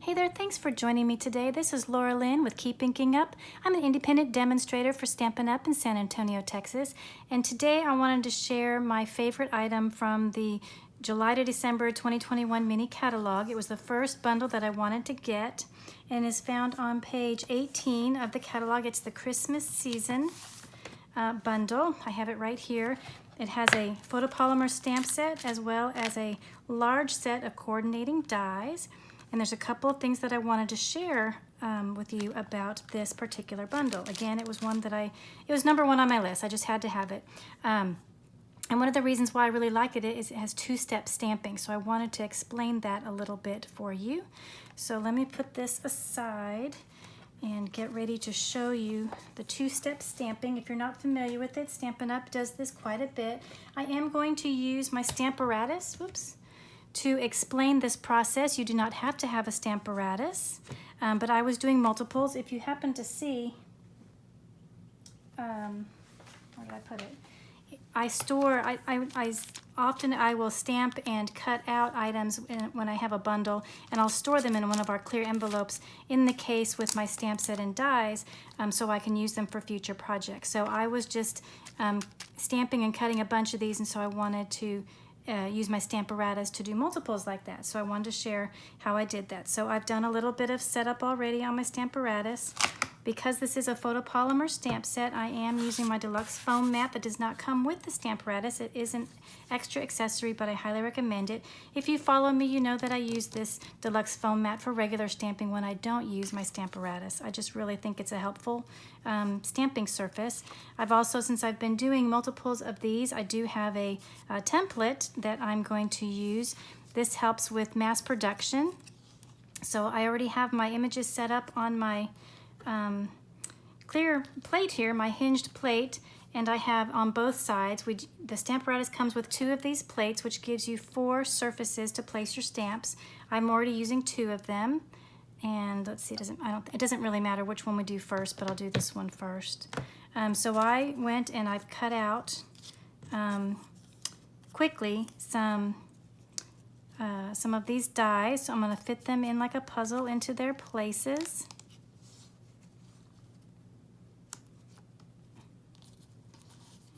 Hey there, thanks for joining me today. This is Laura Lynn with Keep Inking Up. I'm an independent demonstrator for Stampin' Up in San Antonio, Texas. And today I wanted to share my favorite item from the July to December 2021 mini catalog. It was the first bundle that I wanted to get and is found on page 18 of the catalog. It's the Christmas season bundle. I have it right here. It has a photopolymer stamp set as well as a large set of coordinating dies. And there's a couple of things that I wanted to share with you about this particular bundle. Again, it was one that it was number one on my list. I just had to have it. And one of the reasons why I really like it is it has two-step stamping. So I wanted to explain that a little bit for you. So let me put this aside and get ready to show you the two-step stamping. If you're not familiar with it, Stampin' Up does this quite a bit. I am going to use my Stamparatus, to explain this process. You do not have to have a Stamparatus, but I was doing multiples. If you happen to see, where did I put it? Often I will stamp and cut out items when I have a bundle, and I'll store them in one of our clear envelopes in the case with my stamp set and dies, so I can use them for future projects. So I was just stamping and cutting a bunch of these, and so I wanted to use my Stamparatus to do multiples like that. So I wanted to share how I did that. So I've done a little bit of setup already on my Stamparatus. Because this is a photopolymer stamp set, I am using my deluxe foam mat that does not come with the Stamparatus. It is an extra accessory, but I highly recommend it. If you follow me, you know that I use this deluxe foam mat for regular stamping when I don't use my Stamparatus. I just really think it's a helpful stamping surface. I've also, since I've been doing multiples of these, I do have a template that I'm going to use. This helps with mass production. So I already have my images set up on my clear plate here, my hinged plate, and I have on both sides, the Stamparatus comes with 2 of these plates, which gives you 4 surfaces to place your stamps. I'm already using 2 of them, and let's see, it doesn't really matter which one we do first, but I'll do this one first. So I went and I've cut out quickly some of these dies. So I'm going to fit them in like a puzzle into their places.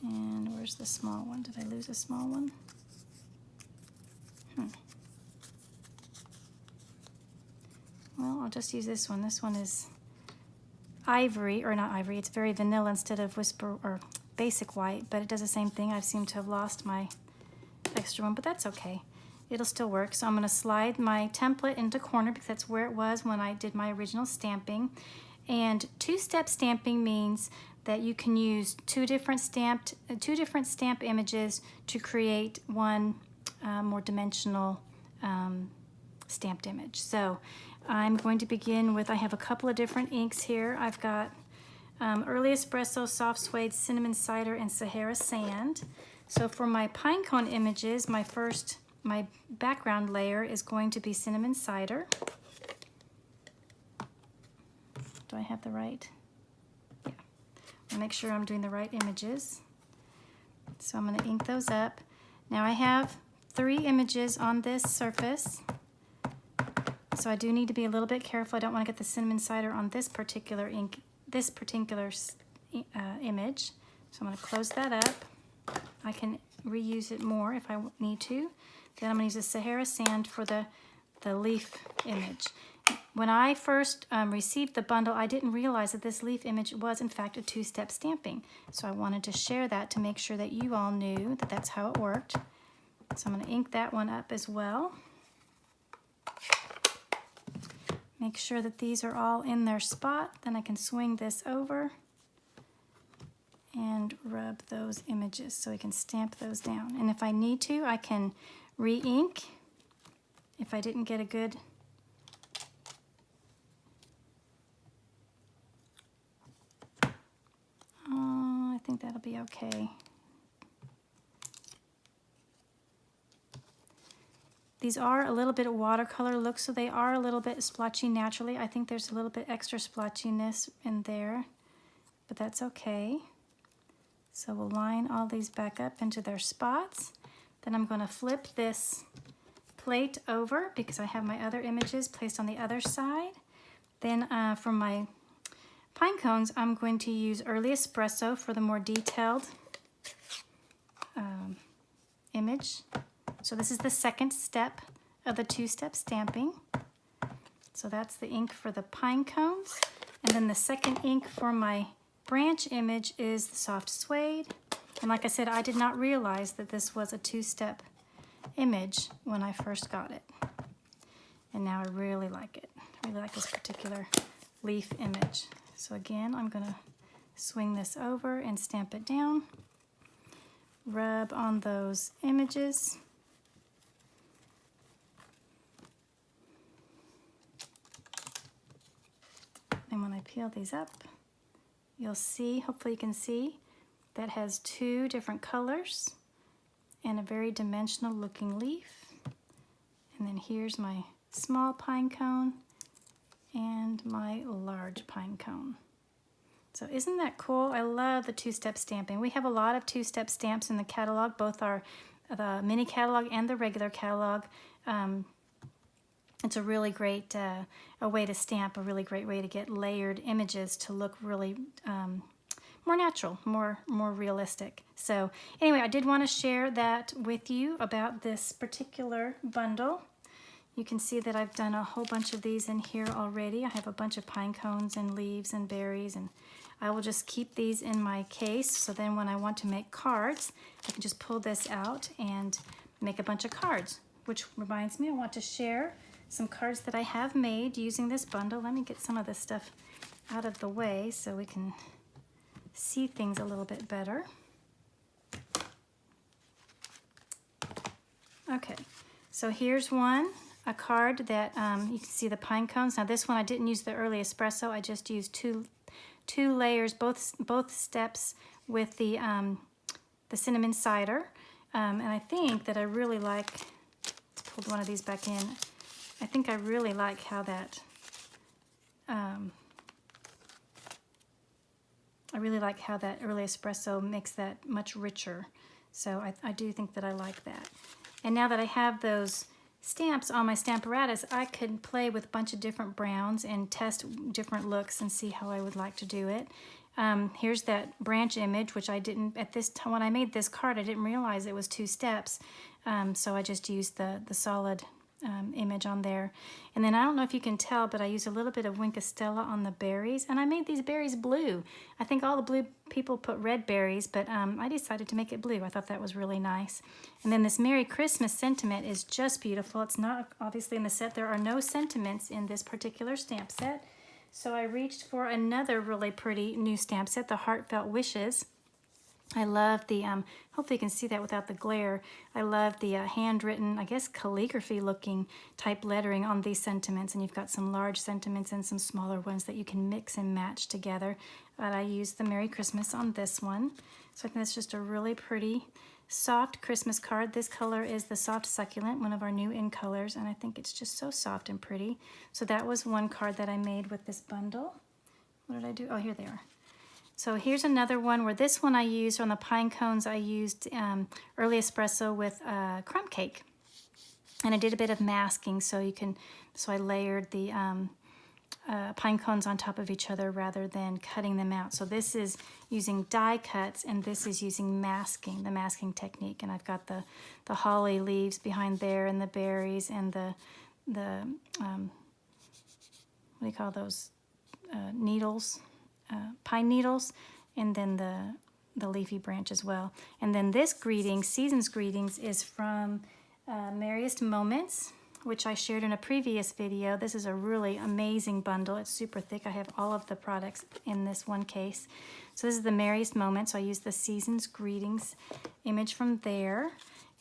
And where's the small one? Did I lose a small one? Well, I'll just use this one. This one is ivory, or not ivory, it's very vanilla instead of whisper or basic white, but it does the same thing. I seem to have lost my extra one, but that's okay. It'll still work. So I'm going to slide my template into corner because that's where it was when I did my original stamping. And two-step stamping means that you can use two different stamp images to create one more dimensional stamped image. So I'm going to begin with, I have a couple of different inks here. I've got Early Espresso, Soft Suede, Cinnamon Cider, and Sahara Sand. So for my Pinecone Images, my background layer is going to be Cinnamon Cider. Do I have the right? Yeah. I'll make sure I'm doing the right images. So I'm going to ink those up. Now I have 3 images on this surface. So I do need to be a little bit careful. I don't want to get the Cinnamon Cider on this particular ink, this particular image. So I'm going to close that up. I can reuse it more if I need to. Then I'm going to use the Sahara Sand for the leaf image. When I first received the bundle, I didn't realize that this leaf image was in fact a 2-step stamping. So I wanted to share that to make sure that you all knew that that's how it worked. So I'm going to ink that one up as well. Make sure that these are all in their spot. Then I can swing this over and rub those images so I can stamp those down. And if I need to, I can re-ink if I didn't get a good I think that'll be okay. These are a little bit of watercolor look, so they are a little bit splotchy naturally. I think there's a little bit extra splotchiness in there, but that's okay. So we'll line all these back up into their spots. Then I'm going to flip this plate over because I have my other images placed on the other side. Then for my pine cones, I'm going to use Early Espresso for the more detailed image. So this is the second step of the two-step stamping. So that's the ink for the pine cones. And then the second ink for my branch image is the soft suede. And like I said, I did not realize that this was a two-step image when I first got it. And now I really like it. I really like this particular leaf image. So again, I'm gonna swing this over and stamp it down. Rub on those images. And when I peel these up, you'll see, hopefully you can see, that has two different colors and a very dimensional looking leaf. And then here's my small pine cone and my large pine cone. So isn't that cool? I love the two-step stamping. We have a lot of two-step stamps in the catalog, both our the mini catalog and the regular catalog. It's a really great a way to stamp, a really great way to get layered images to look really more natural, more realistic. So anyway, I did want to share that with you about this particular bundle. You can see that I've done a whole bunch of these in here already. I have a bunch of pine cones and leaves and berries, and I will just keep these in my case, so then when I want to make cards, I can just pull this out and make a bunch of cards. Which reminds me, I want to share some cards that I have made using this bundle. Let me get some of this stuff out of the way so we can see things a little bit better. Okay, so here's one, a card that you can see the pine cones. Now this one I didn't use the Early Espresso. I just used two layers, both steps with the cinnamon cider. And I think that I really like, let's pull one of these back in. I think I really like how that, Early Espresso makes that much richer. So I do think that I like that. And now that I have those stamps on my Stamparatus, I could play with a bunch of different browns and test different looks and see how I would like to do it. Here's that branch image, which I didn't, at this time when I made this card, I didn't realize it was two steps. So I just used the solid image on there. And then I don't know if you can tell, but I used a little bit of Winkostella on the berries, and I made these berries blue. I think all the blue people put red berries, but I decided to make it blue. I thought that was really nice. And then this Merry Christmas sentiment is just beautiful. It's not obviously in the set. There are no sentiments in this particular stamp set. So I reached for another really pretty new stamp set, the Heartfelt Wishes. I love the, hopefully you can see that without the glare, I love the handwritten, I guess calligraphy looking type lettering on these sentiments, and you've got some large sentiments and some smaller ones that you can mix and match together. But I used the Merry Christmas on this one. So I think that's just a really pretty soft Christmas card. This color is the Soft Succulent, one of our new in colors, and I think it's just so soft and pretty. So that was one card that I made with this bundle. What did I do? Oh, here they are. So here's another one where this one I used on the pine cones. I used Early Espresso with crumb cake, and I did a bit of masking so I layered the pine cones on top of each other rather than cutting them out. So this is using die cuts, and this is using masking, the masking technique. And I've got the holly leaves behind there, and the berries, and the what do you call those, needles? Pine needles, and then the leafy branch as well. And then this greeting, Season's Greetings, is from Merriest Moments, which I shared in a previous video. This is a really amazing bundle. It's super thick. I have all of the products in this one case. So this is the Merriest Moments. So I used the Season's Greetings image from there,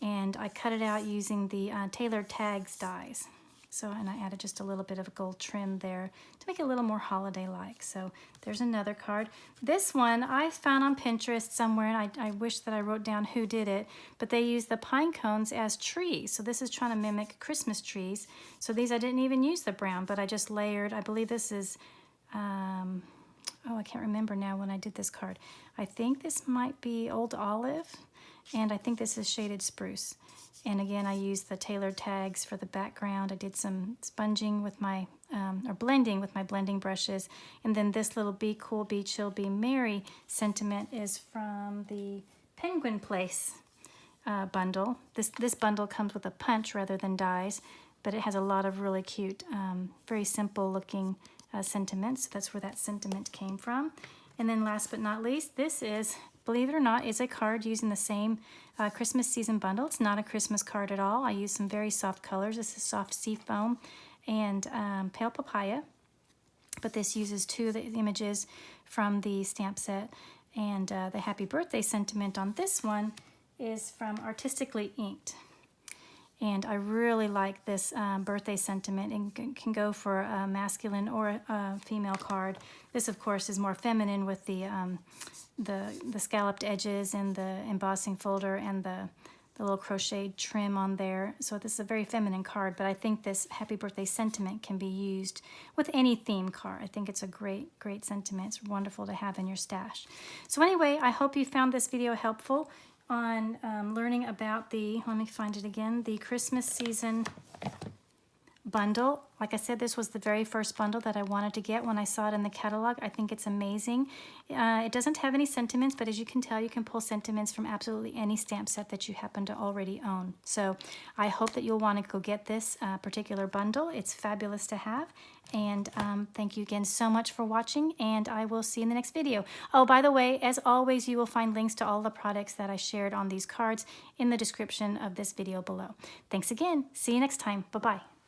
and I cut it out using the Tailored Tags dies. So, and I added just a little bit of gold trim there to make it a little more holiday-like. So there's another card. This one I found on Pinterest somewhere, and I wish that I wrote down who did it, but they use the pine cones as trees. So this is trying to mimic Christmas trees. So these I didn't even use the brown, but I just layered. I believe this is, oh, I can't remember now when I did this card. I think this might be Old Olive. and I think this is shaded spruce. And again, I used the tailored tags for the background. I did some sponging with my, or blending with my blending brushes. And then this little Be Cool, Be Chill, Be Merry sentiment is from the Penguin Place bundle. This bundle comes with a punch rather than dies, but it has a lot of really cute, very simple looking sentiments. So that's where that sentiment came from. And then last but not least, this is, believe it or not, is a card using the same Christmas season bundle. It's not a Christmas card at all. I used some very soft colors. This is soft sea foam and pale papaya. But this uses two of the images from the stamp set. And the happy birthday sentiment on this one is from Artistically Inked. And I really like this birthday sentiment, and can go for a masculine or a female card. This, of course, is more feminine with the scalloped edges and the embossing folder and the little crocheted trim on there. So this is a very feminine card, but I think this happy birthday sentiment can be used with any theme card. I think it's a great, great sentiment. It's wonderful to have in your stash. So anyway, I hope you found this video helpful on learning about the, let me find it again, the Christmas season bundle. Like I said, this was the very first bundle that I wanted to get when I saw it in the catalog. I think it's amazing. It doesn't have any sentiments, but as you can tell, you can pull sentiments from absolutely any stamp set that you happen to already own. So I hope that you'll want to go get this particular bundle. It's fabulous to have. And thank you again so much for watching, and I will see you in the next video. Oh, by the way, as always, you will find links to all the products that I shared on these cards in the description of this video below. Thanks again. See you next time. Bye-bye.